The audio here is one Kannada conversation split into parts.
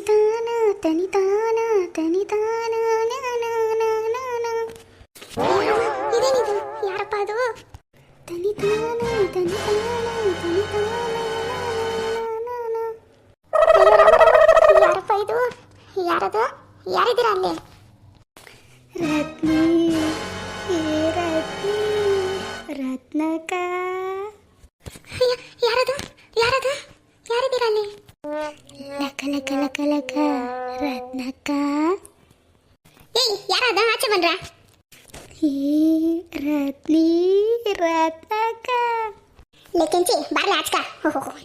ತನಿತಾನ ತನಿತಾನ ತನಿತಾನ ಇದೇನಿದು? ಯಾರಪ್ಪ ಅದು? ತನಿತಾನ ತನಿತಾನ ತನಿತಾನ. ಯಾರಪ್ಪ ಇದು? ಯಾರದು? ಯಾರಿದ್ದೀರ ಅಲ್ಲಿ? ರತ್ನಿ, ರತ್ನಿ, ರತ್ನಕ. ಯಾರದು? ಯಾರದು? ಯಾರಿದ್ದೀರ ಅಲ್ಲಿ? ಲಕ ಲಕ ಲಕ ಲಕ ರತ್ನಕ್ಕ. ಏಯ್, ಯಾರದ? ಆಚೆ ಬಂದ್ರ? ರತ್ನಿ, ರತ್ನಕ್ಕ. ಲೇಕೆಂಚಿ ಬಾರ್ಲ ಆಚ್ಕ.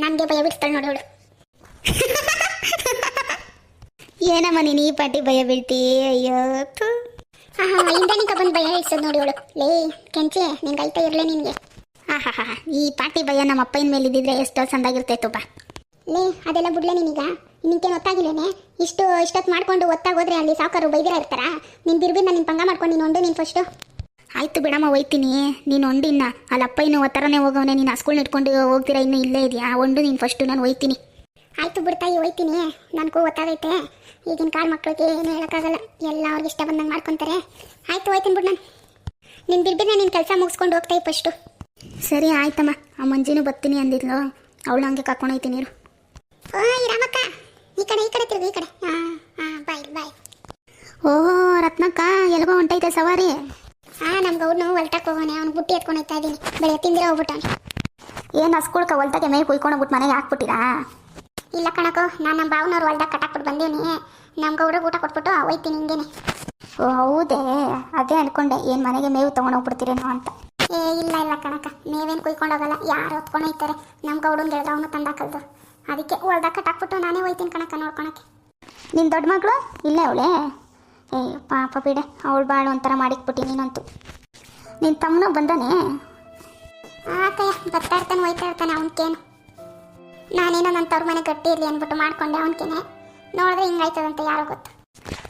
ನನಗೆ ಭಯ ಬೀಳ್ತಾಳೆ ನೋಡಿ ಅವಳು. ಏನಮ್ಮ ನೀನು ಈ ಪಾಟಿ ಭಯ ಬೀಳ್ತಿ? ಅಯ್ಯೋ ಇಂದನಿಕ ಬಂದು ಭಯ ಇಡ್ಸೋದು ನೋಡಿ ಅವಳು. ಲೇ ಕೆಂಚಿ, ನಿಂಗೆ ಐತ ಇರಲೇ ನಿನಗೆ. ಈ ಪಾಟಿ ಭಯ ನಮ್ಮ ಅಪ್ಪನ ಮೇಲೆ ಇದ್ದಿದ್ರೆ ಎಷ್ಟೋ ಚಂದಾಗಿರ್ತೈತಪ್ಪ. ಲೇ ಅದೆಲ್ಲ ಬಿಡ್ಲೆ ನೀನೀಗ. ನಿನ್ಕೇನು ಒತ್ತಾಗಿಲ್ಲೇನೆ? ಇಷ್ಟೊತ್ತು ಮಾಡ್ಕೊಂಡು ಒತ್ತಾಗೋದ್ರೆ ಅಲ್ಲಿ ಸಾವುಕಾರು ಬೈದಿರ ಇರ್ತಾರ. ನೀನು ಬಿರ್ಬಿನ್ನ ನಿನ್ನ ಪಂಗ ಮಾಡ್ಕೊಂಡು ನೀನು ಹೊಂಡು. ನೀನು ಫಸ್ಟು ಆಯ್ತು ಬಿಡಮ್ಮ, ಹೋಯ್ತೀನಿ. ನೀನು ಹೊಂಡಿನ್ನ ಅಲ್ಲಿ ಅಪ್ಪ ಇನ್ನು ಒತ್ತರನೇ ಹೋಗೋನೆ. ನೀನು ಸ್ಕೂಲ್ನ ಇಟ್ಕೊಂಡು ಹೋಗ್ತೀರಾ? ಇನ್ನೂ ಇಲ್ಲೇ ಇದೆಯಾ? ಹೊಂಡು ನೀನು ಫಸ್ಟು, ನಾನು ಹೋಯ್ತೀನಿ. ಆಯಿತು ಬಿಡ್ತಾಯಿ, ಹೋಯ್ತೀನಿ. ನನಗೂ ಒತ್ತಾಗೈತೆ. ಈಗಿನ ಕಾಲ ಮಕ್ಕಳಿಗೆ ಏನು ಹೇಳೋಕ್ಕಾಗಲ್ಲ, ಎಲ್ಲ ಅವ್ರಿಗೆ ಇಷ್ಟ ಬಂದಂಗೆ ಮಾಡ್ಕೊತಾರೆ. ಆಯಿತು, ಹೋಯ್ತೀನಿ ಬಿಡು. ನಾನು ನಿನ್ನ ಬಿರ್ಬಿನ್ನ ನಿನ್ನ ಕೆಲಸ ಮುಗಿಸ್ಕೊಂಡು ಹೋಗ್ತಾಯಿ ಫಸ್ಟು. ಸರಿ ಆಯ್ತಮ್ಮ. ಆ ಮಂಜಿನೂ ಬರ್ತೀನಿ ಅಂದಿದ್ಲು, ಅವಳು ಹಂಗೆ ಕರ್ಕೊಂಡು ಹೋಯ್ತೀನಿ ಇರು. ಓಯ್ ರಾಮಕ್ಕ, ಈ ಕಡೆ ತಿರುಗಿ, ಈ ಕಡೆ. ಬಾಯ್ ಬಾಯ್. ಓಹೋ ರತ್ನಕ್ಕ, ಎಲ್ಗೋ ಹೊಂಟೈತೆ ಸವಾರಿ? ನಮ್ಗೆ ಅವ್ನು ಹೊಲ್ಟಕ್ಕೆ ಹೋಗೋನೆ. ಅವ್ನು ಬುಟ್ಟಿ ಎತ್ಕೊಂಡು ಹೋಗ್ತಾ ಇದ್ದೀನಿ. ಬೆಳೆ ತಿಂದಿರೋ ಹೋಗ್ಬಿಟ್ಟಾನೆ. ಏನು ಹಸ್ಕೊಳ್ಕ ಹೊಲ್ಟಕ್ಕೆ ಮೇಲ್ ಕುಯ್ಕೊಂಡೋಗ್ಬಿಟ್ಟು ಮನೆಗೆ ಹಾಕ್ಬಿಟ್ಟಿರಾ? ಇಲ್ಲ ಕಣಕೋ, ನಾನು ನಮ್ಮ ಬಾವನವ್ರು ಹೊಲ್ದಾಗ ಕಟ್ಟಾಕ್ಬಿಟ್ಟು ಬಂದೀನಿ. ನಮ್ಗೆ ಅವ್ರಿಗೆ ಊಟ ಕೊಟ್ಬಿಟ್ಟು ಹೋಯ್ತೀನಿ ಹಿಂಗೇನೆ. ಓ ಹೌದೇ, ಅದೇ ಅನ್ಕೊಂಡೆ ಏನು ಮನೆಗೆ ಮೇವು ತೊಗೊಂಡೋಗ್ಬಿಡ್ತೀರೇನೋ ಅಂತ. ಇಲ್ಲ ಇಲ್ಲ ಕಣಕ, ಮೇವೇನು ಕುಯ್ಕೊಂಡೋಗಲ್ಲ. ಯಾರು ಹೊತ್ಕೊಂಡು ಹೋಯ್ತಾರೆ. ನಮ್ಮ ಗೌಡನ್ ಗೆಳೆದ ಅವನು ತಂದಾಕಲ್ದು. ಅದಕ್ಕೆ ಹೊಲ್ದಾಗ ಕಟ್ಟಾಕ್ಬಿಟ್ಟು ನಾನೇ ಹೋಯ್ತೀನಿ ಕಣಕ ನೋಡ್ಕೊಳಕ್ಕೆ. ನಿನ್ನ ದೊಡ್ಡ ಮಗಳು ಇಲ್ಲೇ ಅವಳೇ? ಪಾಪ ಬಿಡೆ, ಅವಳು ಬಾಳು ಒಂಥರ ಮಾಡಿಕ್ಬಿಟ್ಟು ನೀನಂತೂ. ನಿನ್ನ ತಮ್ಮನೂ ಬಂದಾನೆ? ಕಯ್ಯ ಬರ್ತಾ ಇರ್ತಾನೆ, ಹೋಯ್ತಾ ಇರ್ತಾನೆ. ಅವನಿಗೇನು, ನಾನೇನೋ ನನ್ನ ತವ್ರ ಮನೆ ಗಟ್ಟಿ ಇರಲಿ ಅಂದ್ಬಿಟ್ಟು ಮಾಡ್ಕೊಂಡೆ. ಅವನಿಗೇನೆ ನೋಡಿದ್ರೆ ಹಿಂಗಾಯ್ತದಂತೆ, ಯಾರೋ ಗೊತ್ತು.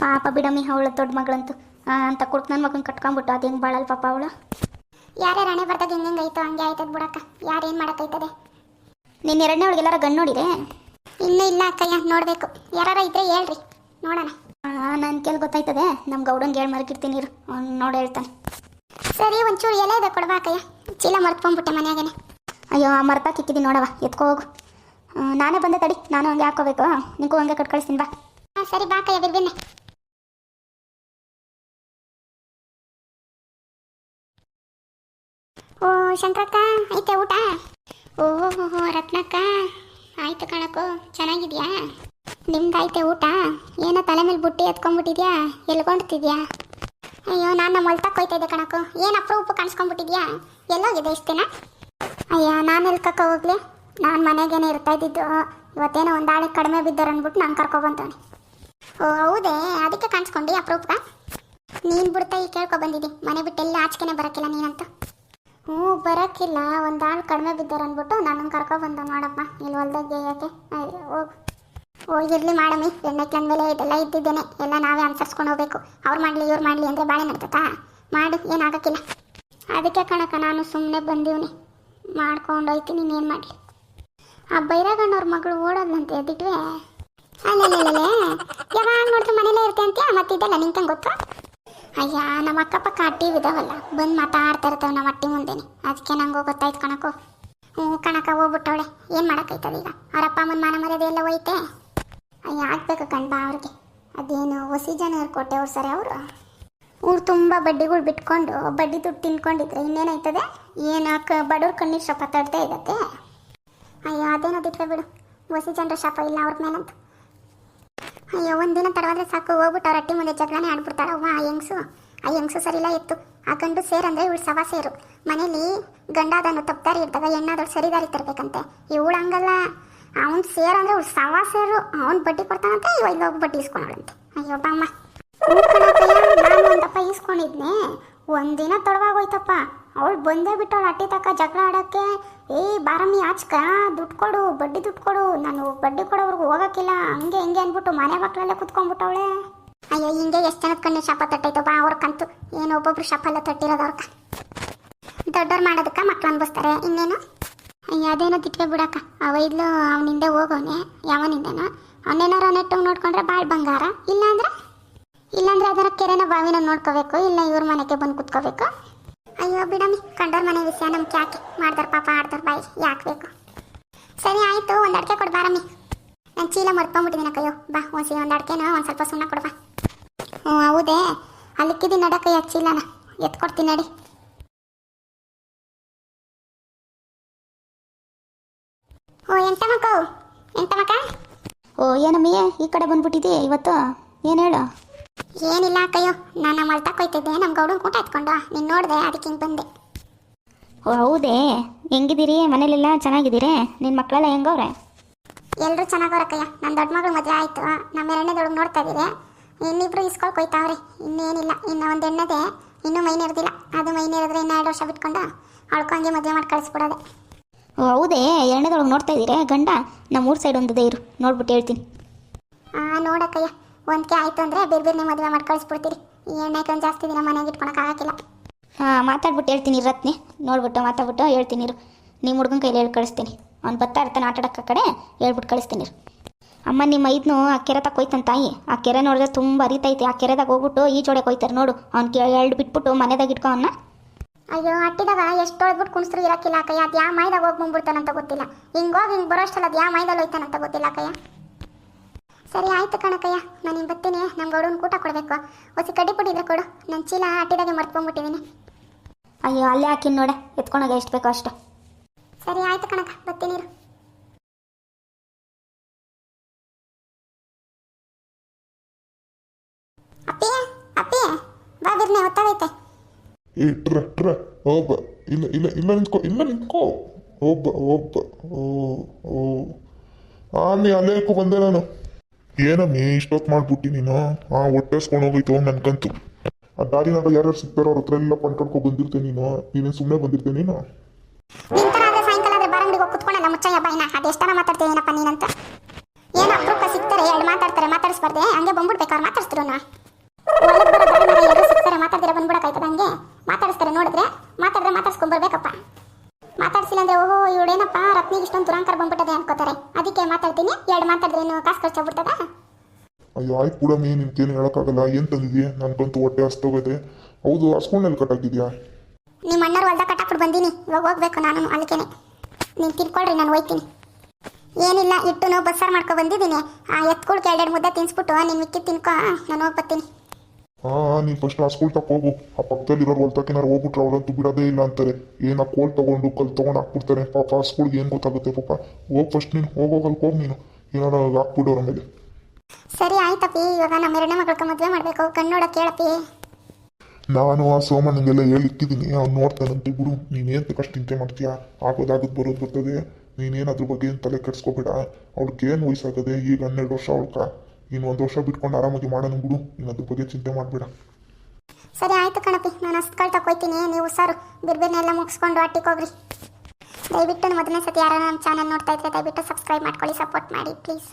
ಪಾಪ ಬಿಡಮ್ಮಿ, ಅವಳು ದೊಡ್ಡ ಮಗಳಂತೂ ಅಂತ ಕುಡ್ದು ನನ್ನ ಮಗನ ಕಟ್ಕೊಂಡ್ಬಿಟ್ಟು ಅದು ಹೆಂಗೆ ಬಾಳಲ್ಲ ಪಾಪ ಅವಳು. ಯಾರ್ಯಾರು ಹಣೆ ಬರ್ದಾಗ ಹೆಂಗೆ ಆಯ್ತು ಹಂಗೆ ಆಯ್ತದ ಬಿಡಕ್ಕ. ಯಾರೇನು ಮಾಡೋಕ್ಕೈತದೆ? ನಿನ್ನ ಎರಡನೇ ಅವಳಿಗೆಲ್ಲಾರ ಗಂಡು ನೋಡಿದೆ? ಇನ್ನೂ ಇಲ್ಲ ಅಕ್ಕಯ್ಯ, ನೋಡಬೇಕು. ಯಾರು ಇದ್ರೆ ಹೇಳ್ರಿ ನೋಡೋಣ. ನನ್ನ ಕೇಳಿ ಗೊತ್ತಾಯ್ತದೆ. ನಮ್ಮ ಗೌಡನ್ಗೆ ಹೇಳಿ ಮರಗಿರ್ತೀನಿ ಇರು, ಅವ್ನು ನೋಡಿ ಹೇಳ್ತಾನೆ. ಸರಿ, ಒಂಚೂರು ಎಲೆ ಇದೆ ಕೊಡ್ಬಾ ಅಕ್ಕಯ್ಯ. ಚೀಲ ಮರ್ತ್ಕೊಂಡ್ಬಿಟ್ಟೆ ಮನೆಯಾಗೇನೆ. ಅಯ್ಯೋ ಮರ್ತಾಕ್ ಇಕ್ಕಿದ್ದೀನಿ ನೋಡವ, ಎತ್ಕೋ ಹೋಗು. ನಾನೇ ಬಂದೆ ತಡಿ, ನಾನು ಹಂಗೆ ಹಾಕೋಬೇಕು. ನಿಂಗೂ ಹಂಗೆ ಕಟ್ ಕಳಿಸ್ತೀನಿ ಬಾ. ಸರಿ ಬಾ ಅಕ್ಕಯ್ಯ, ಬಿರ್ಬಿನ್ನೆ. ಓ ಶಂಕರಕ್ಕ, ಐತೆ ಊಟ? ಓಹೋ ರತ್ನಕ್ಕ, ಆಯ್ತು ಕಣಕ್ಕೋ. ಚೆನ್ನಾಗಿದ್ಯಾ? ನಿಮ್ದಾಯ್ತೆ ಊಟ? ಏನೋ ತಲೆ ಮೇಲೆ ಬುಟ್ಟಿ ಎತ್ಕೊಂಡ್ಬಿಟ್ಟಿದ್ಯಾ? ಎಲ್ಕೊಂಡಿದ್ಯಾ? ಅಯ್ಯೋ, ನಾನು ನಮ್ಮ ಹೊಲ್ತಕ್ಕೆ ಹೋಯ್ತಾ ಇದ್ದೆ ಕಣಕ್ಕೋ. ಏನು ಅಪರೂಪ ಕಾಣಿಸ್ಕೊಂಡ್ಬಿಟ್ಟಿದ್ಯಾ? ಎಲ್ಲೋಗಿದೆ ಇಷ್ಟು ದಿನ? ಅಯ್ಯ, ನಾನು ಎಲ್ಕಕ್ಕ ಹೋಗ್ಲಿ? ನಾನು ಮನೆಗೇನೆ ಇರ್ತಾ ಇದ್ದಿದ್ದು. ಇವತ್ತೇನೋ ಒಂದು ಆಳಿಗೆ ಕಡಿಮೆ ಬಿದ್ದಾರೆ ಅಂದ್ಬಿಟ್ಟು ನಾನು ಕರ್ಕೊಬಂತವನೆ. ಓ ಹೌದೇ, ಅದಕ್ಕೆ ಕಾಣಿಸ್ಕೊಂಡು ಅಪರೂಪ? ನೀನು ಬಿಡ್ತಾ ಈ ಕೇಳ್ಕೊ ಬಂದಿದ್ದಿ, ಮನೆ ಬಿಟ್ಟು ಎಲ್ಲ ಆಚೆನೇ ಬರೋಕ್ಕಿಲ್ಲ ನೀನಂತ. ಹ್ಞೂ ಬರೋಕ್ಕಿಲ್ಲ, ಒಂದು ಆಳು ಕಡಿಮೆ ಬಿದ್ದಾರೆ ಅಂದ್ಬಿಟ್ಟು ನಾನು ಕರ್ಕೊಬಂದ ನೋಡಪ್ಪ. ಇಲ್ಲಿ ಹೊಲ್ದಾಗ ಯಾಕೆ? ಅಯ್ಯೋ ಹೋಗು. ಹೋಗಿರ್ಲಿ ಮಾಡಮ್ಮಿ, ಎಣ್ಣೆಕ್ಲ ಮೇಲೆ ಇದೆಲ್ಲ ಇದ್ದಿದ್ದೇನೆ. ಎಲ್ಲ ನಾವೇ ಅನುಸರಿಸ್ಕೊಂಡು ಹೋಗ್ಬೇಕು. ಅವ್ರು ಮಾಡಲಿ ಇವ್ರು ಮಾಡಲಿ ಅಂದರೆ ಬಾಳೆ ನಡ್ತತಾ? ಮಾಡು, ಏನಾಗಕ್ಕಿಲ್ಲ. ಅದಕ್ಕೆ ಕಣಕ ನಾನು ಸುಮ್ಮನೆ ಬಂದೀವ್ನಿ, ಮಾಡ್ಕೊಂಡು ಹೋಯ್ತೀನಿ. ಇನ್ನೇನು ಮಾಡಲಿ? ಆ ಬೈರಾಗಣ್ಣವ್ರ ಮಗಳು ಓಡೋದ್ಲಂತೆ, ಎದ್ದಿಟ್ವೆ. ಅಲ್ಲೇ ಯಾವಾಗ ನೋಡಿದ್ರೆ ಮನೇಲೇ ಇರ್ತೆ ಅಂತ್ಯಾ? ಮತ್ತಿದ್ದಲ್ಲ ನಿಂತಂಗೆ ಗೊತ್ತು? ಅಯ್ಯ, ನಮ್ಮ ಅಕ್ಕಪಕ್ಕ ಅಟ್ಟಿ ಇದಾವಲ್ಲ, ಬಂದು ಮಾತಾಡ್ತಾ ಇರ್ತಾವೆ ನಮ್ಮ ಅಟ್ಟಿ ಮುಂದೆನೆ. ಅದಕ್ಕೆ ನಂಗೆ ಗೊತ್ತಾಯ್ತು ಕಣಕೋ. ಹ್ಞೂ ಕಣಕ, ಹೋಗ್ಬಿಟ್ಟವಳೆ. ಏನು ಮಾಡೋಕ್ಕೈತದ ಈಗ? ಅವ್ರ ಅಪ್ಪ ಅಮ್ಮನ ಮಾನ ಮರ್ಯಾದೆ ಎಲ್ಲ ಹೋಯ್ತೆ. ಅಯ್ಯ ಆಗ್ಬೇಕು ಕಣ್ಬಾ ಅವ್ರಿಗೆ. ಅದೇನು ಹೊಸಿ ಜನ ಕೊಟ್ಟೆ ಅವ್ರು ಸರಿ. ಅವರು ಊರು ತುಂಬ ಬಡ್ಡಿಗಳು ಬಿಟ್ಕೊಂಡು ಬಡ್ಡಿ ದುಡ್ಡು ತಿನ್ಕೊಂಡಿದ್ರೆ ಇನ್ನೇನಾಯ್ತದೆ? ಏನು ಬಡವ್ರ ಕಣ್ಣೀರು ಶಾಪ ತಡ್ತಾ ಇರತ್ತೆ. ಅಯ್ಯೋ ಅದೇನೋ ಬಿಟ್ರೆ ಬಿಡು, ಹೊಸಿ ಜನರ ಶಾಪ ಇಲ್ಲ ಅವ್ರ ಮೇಲಂತ. ಅಯ್ಯೋ ಒಂದಿನ ತಡವಾದ್ರೆ ಸಾಕು, ಹೋಗ್ಬಿಟ್ಟು ಅವ್ರ ಅಟ್ಟಿ ಮುಂದೆ ಜಗಳನೇ ಆಡ್ಬಿಡ್ತಾಳವ್ವ ಆ ಹೆಂಗ್ಸು ಸರಿಲ್ಲ ಎತ್ತು. ಆ ಗಂಡು ಸೇರಂದ್ರೆ ಇವಳು ಸವಾ ಸೇರು. ಮನೇಲಿ ಗಂಡಾದನು ತಪ್ಪಾರಿ ಇರ್ತಾಗ ಹೆಣ್ಣಾದವ್ರು ಸರಿದಾರಿ ತರಬೇಕಂತೆ. ಇವಳು ಹಂಗಲ್ಲ, ಅವ್ನು ಸೇರಂದ್ರೆ ಇವಳು ಸವಾ ಸೇರು. ಅವ್ನು ಬಡ್ಡಿ ಕೊಡ್ತಾನಂತೆ, ಇವಾಗ ಹೋಗಿ ಬಡ್ಡಿ ಇಸ್ಕೊಂಡಂತೆ. ಅಯ್ಯೋ ಬಾಮ್ಮ, ನಾನು ಒಂದಪ್ಪ ಇಸ್ಕೊಂಡಿದ್ನೆ. ಒಂದಿನ ತಡವಾಗೋಯ್ತಪ್ಪ. ಅವಳು ಬಂದೇ ಬಿಟ್ಟವಳು ಅಟ್ಟಿ ತಕ್ಕ ಜಗಳ ಆಡೋಕ್ಕೆ. ಬಾರಮ್ಮಿ ಆಚ್ಕ, ದುಡ್ಡು ಕೊಡು, ಬಡ್ಡಿ ದುಡ್ಡು ಕೊಡು, ನಾನು ಬಡ್ಡಿ ಕೊಡೋವ್ರಿಗೂ ಹೋಗೋಕ್ಕಿಲ್ಲ, ಹಂಗೆ ಹಿಂಗೆ ಅಂದ್ಬಿಟ್ಟು ಮನೆ ಮಕ್ಕಳೆಲ್ಲ ಕುತ್ಕೊಂಡ್ಬಿಟ್ಟವಳೆ. ಅಯ್ಯೋ ಹಿಂಗೆ ಎಷ್ಟು ಜನದ ಕಣ್ಣು ಶಾಪ ತಟ್ಟೈತೋ ಬಾ ಅವ್ರಕ್ಕಂತೂ. ಏನು ಒಬ್ಬೊಬ್ರು ಶಾಪ ಎಲ್ಲ ತಟ್ಟಿರೋದು ಅವ್ರಕ್ಕ. ದೊಡ್ಡವ್ರು ಮಾಡೋದಕ್ಕೆ ಮಕ್ಳು ಅನ್ಬಸ್ತಾರೆ, ಇನ್ನೇನು. ಅಯ್ಯ ಅದೇನೋ ತಿಟ್ವೆ ಬಿಡಕ್ಕ. ಅವ ಇದ್ಲು ಅವನಿಂದೆ ಹೋಗೋನೆ, ಯಾವನಿಂದನ ಅವನೇನಾರ ನೆಟ್ಟು ನೋಡ್ಕೊಂಡ್ರೆ ಭಾಳ ಬಂಗಾರ. ಇಲ್ಲಾಂದ್ರೆ ಅದರ ಕೆರೆನ ಬಾವಿನ ನೋಡ್ಕೋಬೇಕು, ಇಲ್ಲ ಇವ್ರ ಮನೆಗೆ ಬಂದು ಕುತ್ಕೋಬೇಕು. ಅಯ್ಯೋ ಬಿಡಮ್ಮಿ, ಕಂಡೋರ್ ಮನೆ ವಿಷಯ ನಮ್ಗೆ ಯಾಕೆ ಮಾಡ್ದಾರ ಪಾಪ ಆಡ್ದಾರ ಬಾಯಿ ಯಾಕೆ ಬೇಕು. ಸರಿ ಆಯಿತು, ಒಂದು ಅಡಿಕೆ ಕೊಡು ಬಾರಮ್ಮಿ. ನಾನು ಚೀಲ ಮರ್ಕೊಂಬಿಟ್ಟಿದ್ದೀನಿ ಕಯ್ಯೋ. ಬಾ ಒಂದು ಅಡಿಕೆನ ಒಂದು ಸ್ವಲ್ಪ ಸುಣ್ಣ ಕೊಡು ಬಾ. ಹ್ಞೂ ಹೌದೇ, ಅಲ್ಲಿಕ್ಕಿದ್ದೀನಿ ನಡಕಯ್ಯ ಚೀಲನ ಎತ್ಕೊಡ್ತೀನಿ ನಡಿ. ಓ ಎಂತ ಮಕ್ಕ. ಓ ಏನಮ್ಮಿ ಈ ಕಡೆ ಬಂದ್ಬಿಟ್ಟಿದ್ದೆ ಇವತ್ತು, ಏನು ಹೇಳು. ಏನಿಲ್ಲ ಕಯ್ಯೋ, ನಾನು ಮಲ್ತಕ್ಕೆ ಹೋಯ್ತಿದ್ದೆ, ನಮ್ಮ ಗೌಡನ ಊಟ ಎತ್ಕೊಂಡು ನೀನು ನೋಡಿದೆ, ಅದಕ್ಕೆ ಹಿಂಗೆ ಬಂದೆ. ಓ ಹೌದೇ, ಹೆಂಗಿದ್ದೀರಿ ಮನೇಲೆಲ್ಲ ಚೆನ್ನಾಗಿದ್ದೀರಿ? ನಿನ್ನ ಮಕ್ಕಳೆಲ್ಲ ಹೆಂಗವ್ರೆ? ಎಲ್ಲರೂ ಚೆನ್ನಾಗವ್ರೆ ಕಯ್ಯ. ನನ್ನ ದೊಡ್ಡ ಮಗಳು ಮದುವೆ ಆಯಿತು, ನಮ್ಮ ಎರಡನೇದೊಳಗೆ ನೋಡ್ತಾ ಇದ್ದೀರಿ. ಇನ್ನಿಬ್ರು ಇಸ್ಕೊಳ್ಕೆ ಹೋಯ್ತಾವ್ರಿ. ಇನ್ನೇನಿಲ್ಲ, ಇನ್ನು ಒಂದು ಎಣ್ಣದೆ ಇನ್ನೂ ಮೈನೇರ್ದಿಲ್ಲ. ಅದು ಮೈನೇರಿದ್ರೆ ಇನ್ನು 2 ವರ್ಷ ಬಿಟ್ಕೊಂಡು ಅವಳ್ಕು ಹಂಗೆ ಮದುವೆ ಮಾಡಿ ಕಳಿಸ್ಬಿಡೋದೆ. ಓ ಹೌದೇ, ಎರಡನೇದೊಳಗೆ ನೋಡ್ತಾ ಇದ್ದೀರಿ ಗಂಡ? ನಮ್ಮ ಊರ ಸೈಡ್ ಒಂದಿದೆ ಇರು, ನೋಡ್ಬಿಟ್ಟು ಹೇಳ್ತೀನಿ. ನೋಡಕ್ಕಯ್ಯ, ಒಂದಕ್ಕೆ ಆಯಿತು ಅಂದರೆ ಬೇರೆ ಮದುವೆ ಮಾಡಿ ಕಳಿಸ್ಬಿಡ್ತೀರಿ. ಈ ಎಣ್ಣೆಕೊಂದು ಜಾಸ್ತಿ ದಿನ ಮನೆಗೆ ಇಟ್ಕೊಳಕ್ಕಾಗಕ್ಕಿಲ್ಲ. ಹಾಂ ಮಾತಾಡ್ಬಿಟ್ಟು ಹೇಳ್ತೀನಿ ರತ್ನಿ, ನೋಡ್ಬಿಟ್ಟು ಮಾತಾಡ್ಬಿಟ್ಟು ಹೇಳ್ತೀನಿ ಇರು. ನಿಮ್ಮ ಹುಡುಗನ ಕೈಲಿ ಹೇಳಿ ಕಳಿಸ್ತೀನಿ, ಅವ್ನು ಬರ್ತಾ ಇರ್ತಾನೆ ಆಟಾಡೋಕ್ಕೆ ಕಡೆ, ಹೇಳ್ಬಿಟ್ಟು ಕಳಿಸ್ತೀನಿ ಇರು. ಅಮ್ಮ ನಿಮ್ಮ ಐದನು ಆ ಕೆರೆ ತಕ್ಕ ಹೋಯ್ತಾನೆ ತಾಯಿ. ಆ ಕೆರೆ ನೋಡಿದ್ರೆ ತುಂಬ ಅರಿತೈತಿ. ಆ ಕೆರೆದಾಗ ಹೋಗ್ಬಿಟ್ಟು ಈಜೋಡಕ್ಕೆ ಹೋಯ್ತಾರೆ ನೋಡು. ಅವ್ನು 2 ಬಿಟ್ಬಿಟ್ಟು ಮನೆದಾಗ ಇಟ್ಕೊ ಅವನ್ನ. ಅಯ್ಯೋ ಅಟ್ಟಿದಾಗ ಎಷ್ಟು ಹೊಳ್ಬಿಟ್ಟು ಕುಣಿಸ್ರು ಇರಕ್ಕಿಲ್ಲ ಕಯ್ಯ. ಅದು ಯಾವ ಮೈದಾಗ ಹೋಗಿ ಬಂದ್ಬಿಡ್ತಾನಂತ ಗೊತ್ತಿಲ್ಲ. ಹಿಂಗೆ ಬರೋಷ್ಟಲ್ಲ ಅದು ಯಾವ ಮೈದಲ್ಲಿ ಹೋಯ್ತಾನಂತ ಗೊತ್ತಿಲ್ಲ ಕಯ್ಯ. ಸರಿ ಆಯ್ತು ಕಣಕಯ್ಯ, ನಾನು ಹಿಂಗೆ ಬರ್ತೀನಿ. ನಮ್ಮ ಗೌಡನ ಊಟ ಕೊಡಬೇಕು. ಹೊಸಿ ಕಡ್ಡಿ ಪುಡಿ ಇದ್ರೆ ಕೊಡು, ನನ್ನ ಚೀಲ ಅಟ್ಟಿದಾಗೆ ಮರ್ತ್ಕೊಂಡ್ಬಿಟ್ಟಿದ್ದೀನಿ. ಅಯ್ಯೋ ಅಲ್ಲೇ ಹಾಕಿನ ನೋಡೆ, ಎತ್ಕೊಂಡಾಗ ಎಷ್ಟು ಬೇಕೋ ಅಷ್ಟು. ಸರಿ ಆಯ್ತು ಕಣಕ, ಬರ್ತೀನಿ ಇರು. ಅಪ್ಪಿ ಬಾ ಬಿರ್ನೆ, ಹೊತ್ತಾಗೈತೆ. ಟ್ರ ಒಬ್ಬ ಇಲ್ಲ ನಿಂತ್ಕೋ ಒಬ್ಬ ನೀ ಅಲ್ಲೇ ಬಂದೆ ನಾನು. ಏನಮ್ಮಿ ಇಷ್ಟೊತ್ತು ಮಾಡ್ಬಿಟ್ಟು ನೀನು ಹೊಟ್ಟೆಸ್ಕೊಂಡು ಹೋಗೈತು ನನ್ಗಂತೂ. ಆ ದಾರಿನಾಗ ಯಾರು ಸಿಗ್ತಾರೋ ಅವ್ರ ಹತ್ರ ಎಲ್ಲ ಪಂಡ್ಕೊ ಬಂದಿರ್ತೇನೆ ನೀನೇನು ಸುಮ್ಮನೆ ಬಂದಿರ್ತೇನೆ ನೀನು. ಸಾಯಂಕಾಲ ಆದ್ರೆ ಬಾರಂಗಡಿಗೆ ಹೋಗಿ ಕುತ್ಕೊಂಡಲ್ಲ ಮುಚ್ಚಯ್ಯ ಬಾಯಿನ. ಅದೆಷ್ಟನ ಮಾತಾಡ್ತೀನಪ್ಪ ನೀನಂತ. ಏನು ಅಪರೂಪ ಸಿಗ್ತಾರೆ, 2 ಮಾತಾಡ್ತಾರೆ, ಮಾತಾಡಿಸ್ಬಾರ್ದೆ ಹಂಗೆ ಬಂದ್ಬಿಡ್ಬೇಕು. ಅವ್ರು ಮಾತಾಡಿಸ್ತಿರು ಯಾರು ಸಿಗ್ತಾರೆ, ಮಾತಾಡ್ತೀರ ಬಂದ್ಬಿಡಕ್ಕಾಯ್ತದ. ಹಂಗೆ ಮಾತಾಡಿಸ್ತಾರೆ, ನೋಡಿದ್ರೆ ಮಾತಾಡಿಸ್ಕೊಂಡ್ಬರ್ಬೇಕಪ್ಪ. ಮಾತಾಡ್ಸಿಲ್ಲ ಅಂದ್ರೆ ಓಹೋ ಇವಳೇನಪ್ಪ ರತ್ನಿಗೆ ಇಷ್ಟೊಂದು ತುರಾಂಕರ ಬಂದ್ಬಿಟ್ಟದೆ ಅನ್ಕೋತಾರೆ. ಅದಕ್ಕೆ ಮಾತಾಡ್ತೀನಿ. 2 ಮಾತಾಡಿದ್ರೆ ಏನು ಕಾಸು ಖರ್ಚಾಗ್ಬಿಡ್ತದ. ಅಯ್ಯೋ ಆಯ್ತು ಬಿಡಮ್ಮಿ, ನಿನ್ಗೇನು ಹೇಳೋಕ್ಕಾಗಲ್ಲ. ಏನು ತಂದಿದ್ಯಾ? ನನ್ಗಂತೂ ಹೊಟ್ಟೆ ಹಸ್ತೋಗೈತೆ. ಹೌದು, ಹಸ್ಕೊಂಡೆಲ್ಲಿ ಕಟ್ಟಾಕಿದ್ಯಾ? ನಿಮ್ಮ ಅಣ್ಣರು ಹೊಲ್ದಾಗ ಕಟ್ಟಾಕ್ಬಿಟ್ಟು ಬಂದೀನಿ, ಇವಾಗ ಹೋಗ್ಬೇಕು ನಾನು ಅಲ್ಲಿಕೇನೆ. ನೀನು ತಿನ್ಕೊಳ್ರಿ, ನಾನು ಹೋಯ್ತೀನಿ. ಏನಿಲ್ಲ, ಇಟ್ಟು ಬಸ್ಸಾರು ಮಾಡ್ಕೊ ಬಂದಿದ್ದೀನಿ. ಎತ್ಕೊಳ್ಕೆ 2 ಮುದ್ದೆ ತಿನ್ಸ್ಬಿಟ್ಟು ನೀನು ಮಿಕ್ಕಿ ತಿನ್ಕೊ, ನಾನು ಹೋಗಿ ಬರ್ತೀನಿ. ನೀನು ಫಸ್ಟ್ ಆ ಸ್ಕೂಲ್ ತಕ್ಕ ಹೋಗು. ಆ ಪಕ್ಕದಲ್ಲಿರೋರು ಹೊಲ್ತಕ್ಕಿನಾರು ಹೋಗ್ಬಿಟ್ರೆ ಅವರಂತೂ ಬಿಡೋದೇ ಇಲ್ಲ ಅಂತಾರೆ. ಏನು ಆ ಕೋಲ್ ತೊಗೊಂಡು ಕಲ್ ತೊಗೊಂಡು ಹಾಕ್ಬಿಡ್ತಾರೆ ಪಾಪ. ಆ ಸ್ಕೂಲ್ಗೆ ಏನು ಗೊತ್ತಾಗುತ್ತೆ ಪಾಪ. ಹೋಗಿ ಫಸ್ಟ್ ನೀನು ಹೋಗೋಗಲ್ಗೆ ಹೋಗಿ ನೀನು ಏನಾರು ಹಾಕ್ಬಿಡೋರ ಮೇಲೆ. ಸರಿ ಆಯ್ತಪ್ಪಿ, ಇವಾಗ ನಮ್ಮ 2ನೇ ಮಗಳಿಗೆ ಮದುವೆ ಮಾಡಬೇಕು. ಕಣ್ಣೋಡ ಕೇಳಪ್ಪಿ. ನಾನು ಆ ಸೋಮಣ್ಣಂಗೆಲ್ಲ ಹೇಳಿಕ್ಕಿದ್ದೀನಿ, ಅವ್ನು ನೋಡ್ತಾನಂತೆ ಬಿಡು. ನೀನೇನು ಕಷ್ಟ ಚಿಂತೆ ಮಾಡ್ತೀಯಾ? ಆಗೋದು ಬರೋದು ಬರ್ತದೆ. ನೀನೇನು ಅದ್ರ ಬಗ್ಗೆ ಏನು ತಲೆ ಕೆಡಿಸ್ಕೋಬೇಡ. ಅವ್ಳಿಗೇನು ವಯಸ್ಸಾಗದೆ, ಈಗ 12 ವರ್ಷ ಅವಳ್ಕ. ಇನ್ನು 1 ವರ್ಷ ಬಿಟ್ಕೊಂಡು ಆರಾಮಾಗಿ ಮಾಡೋಣ ಬಿಡು. ನೀನು ಅದ್ರ ಬಗ್ಗೆ ಚಿಂತೆ ಮಾಡಬೇಡ. ಸರಿ ಆಯ್ತು ಕಣಪ್ಪಿ, ನಾನು ಹಸ್ಕೊಳ್ ತಗೋಯ್ತೀನಿ. ನೀವು ಸಾರು ಬಿರ್ಬಿರ್ನೆಲ್ಲ ಮುಗಿಸ್ಕೊಂಡು ಅಟ್ಟಿಗೆ ಹೋಗ್ರಿ. ದಯವಿಟ್ಟು ಮೊದಲನೇ ಸತಿ ಯಾರು ನಮ್ಮ ಚಾನಲ್ ನೋಡ್ತಾ ಇದ್ರೆ ದಯವಿಟ್ಟು ಸಬ್ಸ್ಕ್ರೈಬ್ ಮಾಡ್ಕೊಳ್ಳಿ, ಸಪೋರ್ಟ್ ಮಾಡಿ ಪ್ಲೀಸ್.